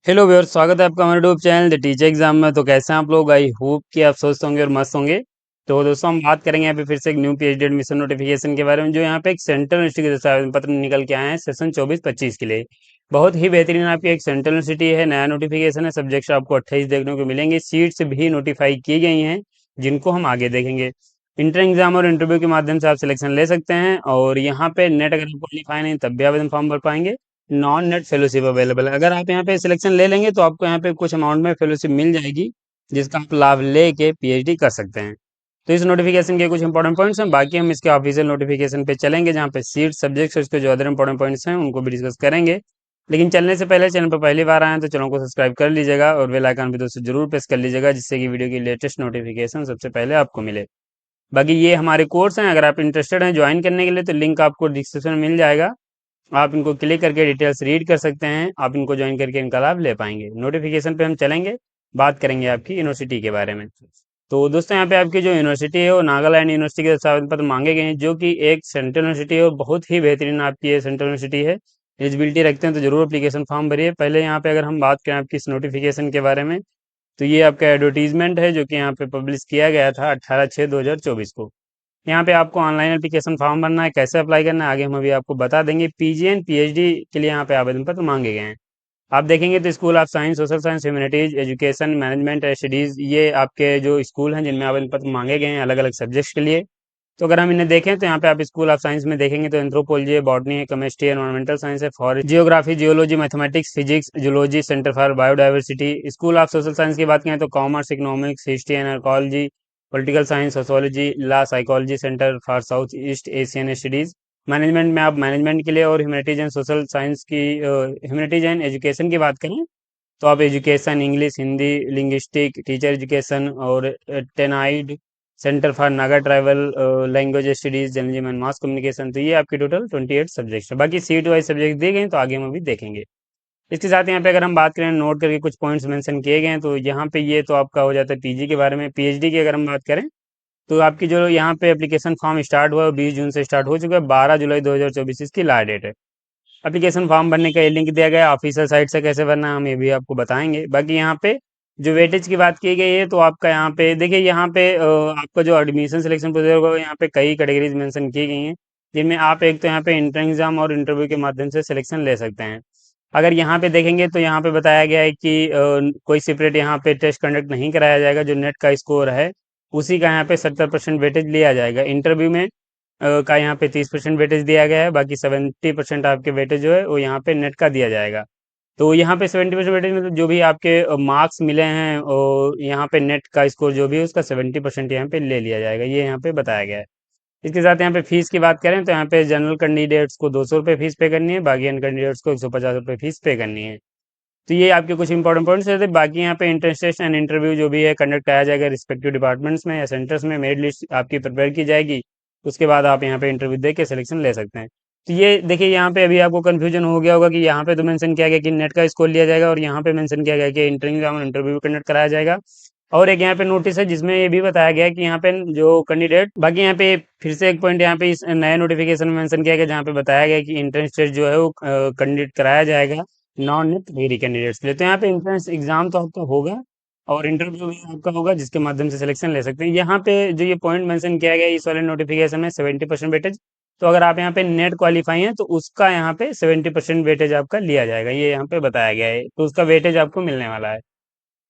Hello viewers, स्वागत है आपका हमारे YouTube channel the teacher exam में। तो कैसे हैं आप लोग? आई होप कि आप स्वस्थ होंगे और मस्त होंगे। तो दोस्तों, हम बात करेंगे यहाँ पे फिर से एक न्यू पीएचडी एडमिशन नोटिफिकेशन के बारे में, जो यहाँ पे एक सेंट्रल यूनिवर्सिटी के तरफ से आवेदन पत्र निकल के आए हैं सेशन 24-25 के लिए। बहुत ही बेहतरीन आपकी एक सेंट्रल यूनिवर्सिटी है, नया नोटिफिकेशन है। सब्जेक्ट्स आपको 28 देखने को मिलेंगे, सीट्स भी नोटिफाई की गई हैं जिनको हम आगे देखेंगे। इंटर एग्जाम और इंटरव्यू के माध्यम से आप सिलेक्शन ले सकते हैं, और यहाँ पे नेट अगर आप क्वालिफाई नहीं तब भी आवेदन फॉर्म भर पाएंगे। नॉन नेट फेलोशिप अवेलेबल है। अगर आप यहाँ पे सिलेक्शन ले लेंगे तो आपको यहाँ पे कुछ अमाउंट में फेलोशिप मिल जाएगी, जिसका आप लाभ लेके पीएचडी कर सकते हैं। तो इस नोटिफिकेशन के कुछ इंपॉर्टेंट पॉइंट्स हैं। बाकी हम इसके ऑफिशियल नोटिफिकेशन पे चलेंगे, जहाँ पे सीट सब्जेक्ट्स और इसके जो अदर इंपॉर्टेंट पॉइंट्स हैं उनको भी डिस्कस करेंगे। लेकिन चलने से पहले, चैनल पर पहली बार आए हैं तो चैनल को सब्सक्राइब कर लीजिएगा और बेल आइकन भी दोस्तों जरूर प्रेस कर लीजिएगा, जिससे कि वीडियो की लेटेस्ट नोटिफिकेशन सबसे पहले आपको मिले। बाकी ये हमारे कोर्स हैं, अगर आप इंटरेस्टेड हैं ज्वाइन करने के लिए तो लिंक आपको डिस्क्रिप्शन में मिल जाएगा। आप इनको क्लिक करके डिटेल्स रीड कर सकते हैं, आप इनको ज्वाइन करके इनका लाभ ले पाएंगे। नोटिफिकेशन पे हम चलेंगे, बात करेंगे आपकी यूनिवर्सिटी के बारे में। तो दोस्तों, यहाँ पे आपकी जो यूनिवर्सिटी है वो नागालैंड यूनिवर्सिटी के आवेदन पत्र मांगे गए हैं, जो कि एक सेंट्रल यूनिवर्सिटी है और बहुत ही बेहतरीन आपकी ये सेंट्रल यूनिवर्सिटी है। एलिजिबिलिटी रखते हैं तो जरूर एप्लीकेशन फॉर्म भरिए। पहले यहाँ पे अगर हम बात करें आपकी इस नोटिफिकेशन के बारे में, तो ये आपका एडवर्टीजमेंट है जो कि यहाँ पे पब्लिश किया गया था 18/6/2024 को। यहाँ पे आपको ऑनलाइन एप्लीकेशन फॉर्म भरना है, कैसे अप्लाई करना है आगे हम अभी आपको बता देंगे। पीजी एंड पीएचडी के लिए यहाँ पे आवेदन पत्र मांगे गए हैं। आप देखेंगे तो school of science, social science, humanities, education, management, studies, ये आपके जो स्कूल हैं जिनमें आवेदन पत्र मांगे गए हैं अलग अलग सब्जेक्ट्स के लिए। तो अगर हम इन्हें देखें तो यहाँ पे आप स्कूल ऑफ साइंस में देखेंगे तो एंथ्रोपोलॉजी है, बॉटनी है, केमिस्ट्री, एनवायरमेंटल साइंस है, forest geography, geology, mathematics, physics, zoology, centre for biodiversity. School of social science की बात करें तो commerce, economics, history and archaeology, political science, sociology, law, psychology, centre for south east Asian studies. Management में आप management के लिए, और humanities and social science की, ह्यूमैनिटीज एंड एजुकेशन की बात करें तो आप education, English, Hindi, linguistic, teacher education, और टेनाइड, centre for Naga tribal language studies, journalism and mass communication. तो ये आपकी टोटल 28 सब्जेक्ट है। बाकी सीट वाइज सब्जेक्ट दिए गए हैं, तो आगे हम अभी देखेंगे। इसके साथ यहाँ पे अगर हम बात करें, नोट करके कुछ पॉइंट्स मेंशन किए गए हैं, तो यहाँ पे ये तो आपका हो जाता है पीजी के बारे में। पीएचडी की अगर हम बात करें तो आपकी जो यहाँ पे एप्लीकेशन फॉर्म स्टार्ट हुआ है 20 जून से स्टार्ट हो चुका है। 12 जुलाई 2024 इसकी लास्ट डेट है। एप्लीकेशन फॉर्म भरने का ये लिंक दिया गया है, ऑफिशियल साइट से कैसे भरना है हम ये भी आपको बताएंगे। बाकी यहाँ पे जो वेटेज की बात की गई है, तो आपका यहाँ पे देखिए, यहाँ पे आपका जो एडमिशन सिलेक्शन प्रोसीजर होगा, यहाँ पे कई कैटेगरीज मेंशन की गई हैं, जिनमें आप एक तो यहाँ पे इंटर एग्जाम और इंटरव्यू के माध्यम से सिलेक्शन ले सकते हैं। अगर यहाँ पे देखेंगे तो यहाँ पे बताया गया है कि कोई सेपरेट यहाँ पे टेस्ट कंडक्ट नहीं कराया जाएगा। जो नेट का स्कोर है उसी का यहाँ पे 70% वेटेज लिया जाएगा। इंटरव्यू में का यहाँ पे 30% वेटेज दिया गया है, बाकी 70% आपके वेटेज जो है वो यहाँ पे नेट का दिया जाएगा। तो यहाँ पे 70% वेटेज मतलब जो भी आपके मार्क्स मिले हैं, और यहाँ पे नेट का स्कोर जो भी है उसका 70% यहाँ पे ले लिया जाएगा, ये यहाँ पे बताया गया है। इसके साथ यहाँ पे फीस की बात करें तो यहाँ पे जनरल कैंडिडेट्स को 200 रुपये फीस पे करनी है, बाकी अन कैंडिडेट्स को 150 रुपये फीस पे करनी है। तो ये आपके कुछ इंपॉर्टेंट पॉइंट्स थे। बाकी यहाँ पे इंट्रेंस टेस्ट एंड इंटरव्यू जो भी है कंडक्ट कराया जाएगा रिस्पेक्टिव डिपार्टमेंट्स में या सेंटर्स में। मेरिट लिस्ट आपकी प्रिपेयर की जाएगी, उसके बाद आप यहाँ पे इंटरव्यू दे के सिलेक्शन ले सकते हैं। तो ये देखिए, यहाँ पे अभी आपको कंफ्यूजन हो गया होगा कि यहाँ पे तो मेंशन किया गया कि नेट का स्कोर लिया जाएगा, और यहाँ पे मेंशन किया गया कि इंटर एग्जाम और इंटरव्यू कंडक्ट कराया जाएगा। और एक यहाँ पे नोटिस है जिसमें ये भी बताया गया है कि यहाँ पे जो कैंडिडेट, बाकी यहाँ पे फिर से एक पॉइंट यहाँ पे इस नए नोटिफिकेशन में मेंशन किया गया, जहाँ पे बताया गया कि इंट्रेंस टेस्ट जो है वो कंडक्ट कराया जाएगा नॉन नेट डिग्री कैंडिडेट्स के लिए। तो यहाँ पे एंट्रेंस एग्जाम तो आपका होगा और इंटरव्यू भी आपका होगा, जिसके माध्यम से सिलेक्शन ले सकते हैं। यहाँ पे जो ये पॉइंट मेंशन किया गया है इस वाले नोटिफिकेशन में 70% वेटेज, तो अगर आप यहाँ पे नेट क्वालिफाई हैं तो उसका यहाँ पे 70% वेटेज आपका लिया जाएगा, ये यहाँ पे बताया गया है। तो उसका वेटेज आपको मिलने वाला है।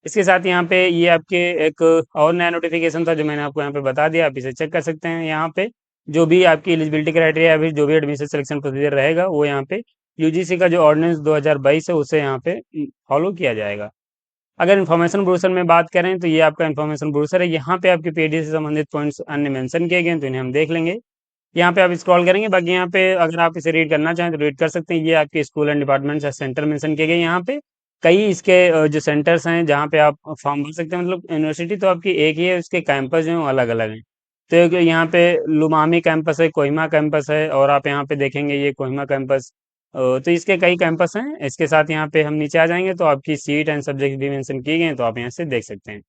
इसके साथ यहाँ पे ये आपके एक और नया नोटिफिकेशन था जो मैंने आपको यहाँ पे बता दिया, आप इसे चेक कर सकते हैं। यहाँ पे जो भी आपकी एलिजिबिलिटी क्राइटेरिया, अभी जो भी एडमिशन सिलेक्शन प्रोसीजर रहेगा वो यहाँ पे यूजीसी का जो ऑर्डिनेंस 2022 है उसे यहाँ पे फॉलो किया जाएगा। अगर इन्फॉर्मेशन ब्रोशर में बात करें तो ये आपका इन्फॉर्मेशन ब्रोशर है। यहाँ पे आपके पीडी से संबंधित पॉइंट्स अन्य मेंशन किए गए हैं, तो इन्हें हम देख लेंगे। यहाँ पे आप स्क्रॉल करेंगे, बाकी यहाँ पे अगर आप इसे रीड करना चाहें तो रीड कर सकते हैं। ये आपके school and department centre mention किए गए यहाँ पे। कई इसके जो सेंटर्स हैं जहाँ पे आप फॉर्म भर सकते हैं, मतलब यूनिवर्सिटी तो आपकी एक ही है, उसके कैंपस जो हैं वो अलग अलग हैं। तो एक यहाँ पे लुमामी कैंपस है, कोहिमा कैंपस है, और आप यहाँ पे देखेंगे ये कोहिमा कैंपस। तो इसके कई कैंपस हैं। इसके साथ यहाँ पे हम नीचे आ जाएंगे तो आपकी सीट एंड सब्जेक्ट भी मेंशन किए गए हैं, तो आप यहाँ से देख सकते हैं।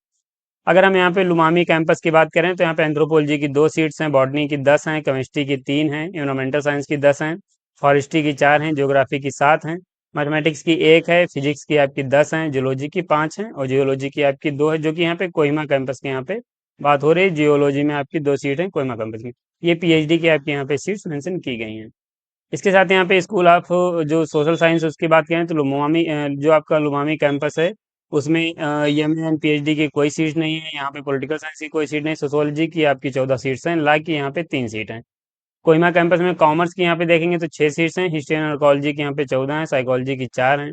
अगर हम यहाँ पे लुमामी कैंपस की बात करें तो यहाँ पे एंथ्रोपोलॉजी की 2 सीट्स हैं, बॉटनी की 10 हैं, केमिस्ट्री की 3 हैं, एनवायरमेंटल साइंस की 10 हैं, फॉरेस्ट्री की 4 हैं, ज्योग्राफी की 7 हैं, मैथमेटिक्स की 1 है, फिजिक्स की आपकी 10 हैं, जियोलॉजी की 5 हैं और जियोलॉजी की आपकी 2 है, जो कि यहाँ पे कोहिमा कैंपस के यहाँ पे बात हो रही है। जियोलॉजी में आपकी 2 सीट हैं कोहिमा कैंपस में। ये पीएचडी की आपके यहाँ पे सीट्स मेंशन की गई हैं। इसके साथ यहाँ पे स्कूल ऑफ जो सोशल साइंस उसकी बात करें तो लुमामी जो आपका लुमामी कैंपस है उसमें एमए एंड पीएचडी की कोई सीट नहीं है। यहाँ पे पॉलिटिकल साइंस की कोई सीट नहीं, सोशोलॉजी की आपकी 14 सीट्स हैं, ला की यहाँ पे 3 सीट हैं। कोहिमा कैंपस में कॉमर्स की यहाँ पे देखेंगे तो 6 सीट्स हैं, हिस्ट्री एंड आर्कोलॉजी की यहाँ पे 14 हैं, साइकोलॉजी की 4 हैं।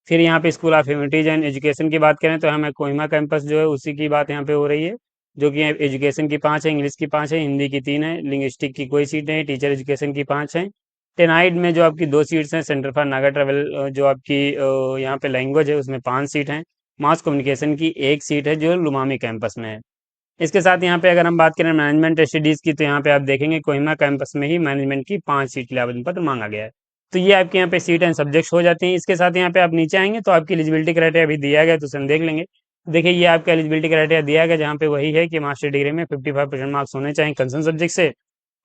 फिर यहाँ पे school of humanities and education की बात करें तो हमें कोहिमा कैंपस जो है उसी की बात यहाँ पे हो रही है, जो कि एजुकेशन की 5 है, इंग्लिश की 5 है, हिंदी की 3 है, लिंग्विस्टिक की कोई सीट नहीं, टीचर एजुकेशन की 5 है। टेनाइड में जो आपकी 2 सीट्स हैं, सेंटर फॉर नागा ट्रेवल जो आपकी यहाँ पे लैंग्वेज है उसमें 5 सीट हैं, मास कम्युनिकेशन की 1 सीट है जो लुमामी कैंपस में है। इसके साथ यहाँ पे अगर हम बात करें मैनेजमेंट स्टडीज की तो यहाँ पे आप देखेंगे कोहिमा कैंपस में ही मैनेजमेंट की 5 सीट के लिए आवेदन पत्र मांगा गया है। तो ये आपके यहाँ पे सीट एंड सब्जेक्ट्स हो जाते हैं। इसके साथ यहाँ पे आप नीचे आएंगे तो आपकी एलिजिबिलिटी क्राइटेरिया भी दिया गया है, तो उसे हम देख लेंगे। देखिए ये आपका एलिजिबिलिटी क्राइटेरिया दिया गया जहाँ पे वही है कि मास्टर डिग्री में 55% मार्क्स होने चाहिए कंसर्न सब्जेक्ट से,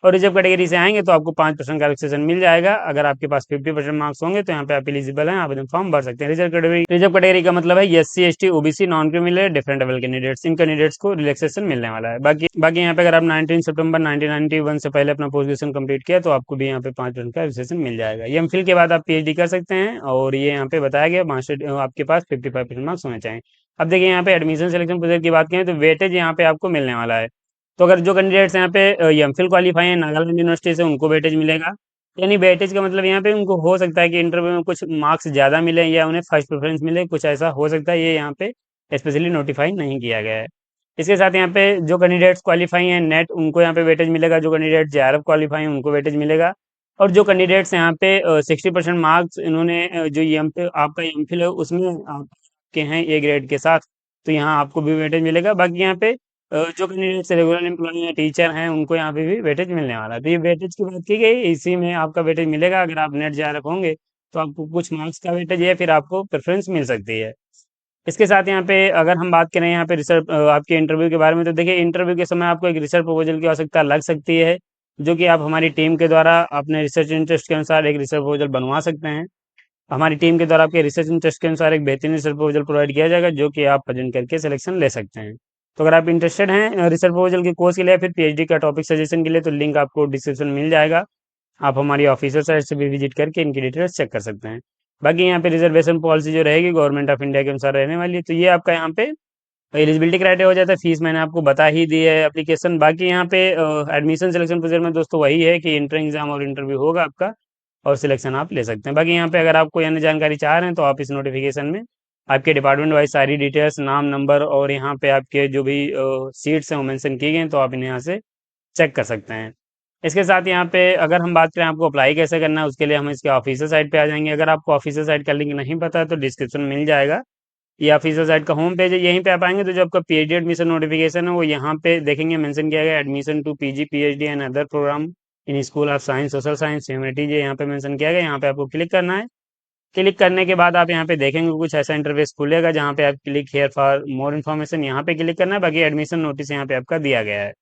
और रिजर्व कैटेगरी से आएंगे तो आपको 5% का रिलैक्सेशन मिल जाएगा। अगर आपके पास 50% मार्क्स होंगे तो यहाँ पे आप एलिजिबल हैं, आवेदन फॉर्म भर सकते हैं। रिजर्व कैटेगरी का मतलब है SC ST OBC non criminal different level candidates, इन कैंडिडेट्स को रिलैक्सेशन मिलने वाला है। बाकी यहाँ पे अगर आप 19 सितंबर 1991 से पहले अपना पोस्ट ग्रेजुएशन कंप्लीट किया तो आपको भी यहाँ पे 5% का रिलैक्सेशन मिल जाएगा। ये एमफिल के बाद आप पीएचडी कर सकते हैं, और ये यहाँ पे बताया गया मास्टर आपके पास 55% मार्क्स होने चाहिए। अब देखिए यहाँ पे एडमिशन सिलेक्शन प्रोसेस की बात करें तो वेटेज यहाँ पे आपको मिलने वाला है। तो अगर जो कैंडिडेट्स यहाँ पे एमफिल क्वालीफाई हैं नागालैंड यूनिवर्सिटी से उनको वेटेज मिलेगा। यानी वेटेज का मतलब यहाँ पे उनको हो सकता है कि इंटरव्यू में कुछ मार्क्स ज़्यादा मिले या उन्हें फर्स्ट प्रेफरेंस मिले, कुछ ऐसा हो सकता है, ये यहाँ पे स्पेशली नोटिफाई नहीं किया गया है। इसके साथ यहाँ पे जो कैंडिडेट्स क्वालीफाई हैं नेट उनको यहाँ पे वेटेज मिलेगा, जो कैंडिडेट जेआरएफ क्वालीफाई हैं उनको वेटेज मिलेगा, और जो कैंडिडेट्स यहाँ पे 60% मार्क्स इन्होंने जो एम पे आपका एमफिल है उसमें आपके हैं ए ग्रेड के साथ, तो यहाँ आपको भी वेटेज मिलेगा। बाकी यहाँ पे जो कैंडिडेट्स रेगुलर एम्प्लॉय या टीचर हैं उनको यहाँ पे भी वेटेज मिलने वाला है। तो ये वेटेज की बात की गई, इसी में आपका वेटेज मिलेगा। अगर आप नेट जेआरएफ होंगे तो आपको कुछ मार्क्स का वेटेज है, फिर आपको प्रेफरेंस मिल सकती है। इसके साथ यहाँ पे अगर हम बात करें यहाँ पे रिसर्च आपके इंटरव्यू के बारे में, तो देखिए इंटरव्यू के समय आपको एक रिसर्च प्रपोजल की आवश्यकता लग सकती है, जो कि आप हमारी टीम के द्वारा अपने रिसर्च इंटरेस्ट के अनुसार एक रिसर्च प्रपोजल बनवा सकते हैं। हमारी टीम के द्वारा आपके रिसर्च इंटरेस्ट के अनुसार एक बेहतरीन रिसर्च प्रपोजल प्रोवाइड किया जाएगा, जो कि आप प्रेजेंट करके सिलेक्शन ले सकते हैं। तो अगर आप इंटरेस्टेड हैं रिसर्च प्रपोजल के कोर्स के लिए फिर पीएचडी का टॉपिक सजेशन के लिए, तो लिंक आपको डिस्क्रिप्शन में मिल जाएगा। आप हमारी ऑफिशियल साइट से भी विजिट करके इनकी डिटेल्स चेक कर सकते हैं। बाकी यहाँ पे रिजर्वेशन पॉलिसी जो रहेगी गवर्नमेंट ऑफ इंडिया के अनुसार रहने वाली है। तो ये आपका यहाँ पे एलिजिबिलिटी क्राइटेरिया हो जाता है। फीस मैंने आपको बता ही दी है, एप्लीकेशन बाकी यहाँ पे एडमिशन सिलेक्शन प्रोसेस में दोस्तों वही है कि इंटर एग्जाम और इंटरव्यू होगा आपका, और सिलेक्शन आप ले सकते हैं। बाकी यहाँ पे अगर आप कोई अन्य जानकारी चाह रहे हैं तो आप इस नोटिफिकेशन में आपके डिपार्टमेंट वाइज सारी डिटेल्स, नाम, नंबर और यहाँ पे आपके जो भी सीट्स हैं वो मेंशन की गई हैं, तो आप इन्हें यहाँ से चेक कर सकते हैं। इसके साथ यहाँ पे अगर हम बात करें आपको अप्लाई कैसे करना है, उसके लिए हम इसके ऑफिशियल साइट पे आ जाएंगे। अगर आपको ऑफिशियल साइट का लिंक नहीं पता है तो डिस्क्रिप्शन में मिल जाएगा। ये ऑफिशियल साइट का होम पेज है, यहीं पे आप आएंगे तो जो आपका पीएचडी एडमिशन नोटिफिकेशन है वो यहाँ पे देखेंगे मेंशन किया गया, admission to PG PhD and other programme in school of science social science humanities, ये यहाँ पे मेंशन किया गया। यहाँ पे आपको क्लिक करना है। क्लिक करने के बाद आप यहाँ पे देखेंगे कुछ ऐसा इंटरफेस खुलेगा जहाँ पे आप click here for more information यहाँ पे क्लिक करना है। बाकी एडमिशन नोटिस यहाँ पे आपका दिया गया है,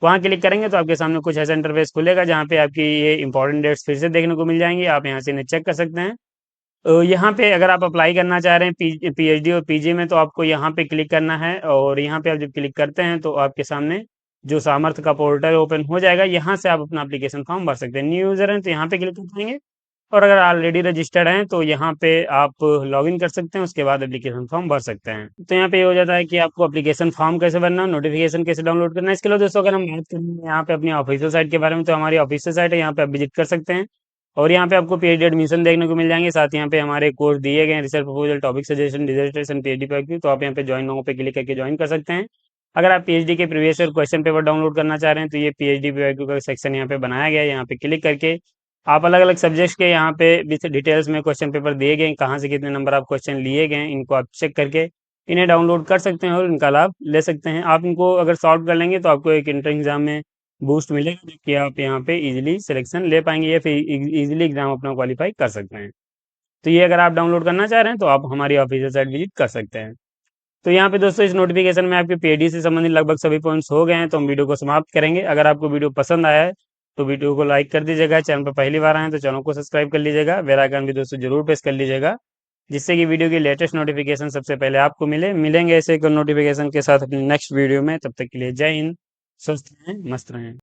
वहाँ क्लिक करेंगे तो आपके सामने कुछ ऐसा इंटरफेस खुलेगा जहाँ पे आपकी ये इंपॉर्टेंट डेट्स फिर से देखने को मिल जाएंगी। आप यहाँ से इन्हें चेक कर सकते हैं। यहाँ पे अगर आप अप्लाई करना चाह रहे हैं पीएचडी और पीजी में, तो आपको यहाँ पे क्लिक करना है, और यहाँ पे आप जब क्लिक करते हैं तो आपके सामने जो सामर्थ्य का पोर्टल ओपन हो जाएगा। यहाँ से आप अपना एप्लीकेशन फॉर्म भर सकते हैं। न्यू यूजर हैं तो यहाँ पे क्लिक कर पाएंगे, और अगर ऑलरेडी रजिस्टर्ड हैं तो यहाँ पे आप लॉगिन कर सकते हैं, उसके बाद एप्लीकेशन फॉर्म भर सकते हैं। तो यहाँ पे ये हो जाता है कि आपको एप्लीकेशन फॉर्म कैसे भरना है, नोटिफिकेशन कैसे डाउनलोड करना है। इसके लिए दोस्तों अगर हम बात करें यहाँ पे अपनी ऑफिशियल साइट के बारे में, तो हमारी ऑफिशियल साइट है, यहाँ पे आप विजिट कर सकते हैं, और यहाँ पे आपको पीएचडी एडमिशन देखने को मिल जाएंगे। साथ ही यहाँ पे हमारे कोर्स दिए गए हैं, research proposal, topic suggestion, dissertation, PhD pack, तो आप यहाँ पे ज्वाइन नाउ पे क्लिक करके ज्वाइन कर सकते हैं। अगर आप पीएचडी के previous year question paper download करना चाह रहे हैं तो ये पीएचडी पीवाईक्यू का सेक्शन यहाँ पे बनाया गया है। यहाँ पे क्लिक करके आप अलग अलग सब्जेक्ट्स के यहाँ पे विथ डिटेल्स में क्वेश्चन पेपर दिए गए हैं, कहाँ से कितने नंबर आप क्वेश्चन लिए गए हैं, इनको आप चेक करके इन्हें डाउनलोड कर सकते हैं और इनका लाभ ले सकते हैं। आप इनको अगर सॉल्व कर लेंगे तो आपको एक इंटर एग्जाम में बूस्ट मिलेगा, जो कि आप यहाँ पे इजीली सिलेक्शन ले पाएंगे या फिर इजीली एग्जाम अपना क्वालिफाई कर सकते हैं। तो ये अगर आप डाउनलोड करना चाह रहे हैं तो आप हमारी ऑफिशियल साइट विजिट कर सकते हैं। तो यहाँ पे दोस्तों इस नोटिफिकेशन में आपके पीएचडी से संबंधित लगभग सभी पॉइंट्स हो गए हैं, तो हम वीडियो को समाप्त करेंगे। अगर आपको वीडियो पसंद आया है तो वीडियो को लाइक कर दीजिएगा, चैनल पर पहली बार आए हैं तो चैनल को सब्सक्राइब कर लीजिएगा, बेल आइकन भी दोस्तों जरूर प्रेस कर लीजिएगा, जिससे कि वीडियो की लेटेस्ट नोटिफिकेशन सबसे पहले आपको मिलेंगे ऐसे एक नोटिफिकेशन के साथ अपनी नेक्स्ट वीडियो में। तब तक के लिए जय हिंद, स्वस्थ रहें, मस्त रहें।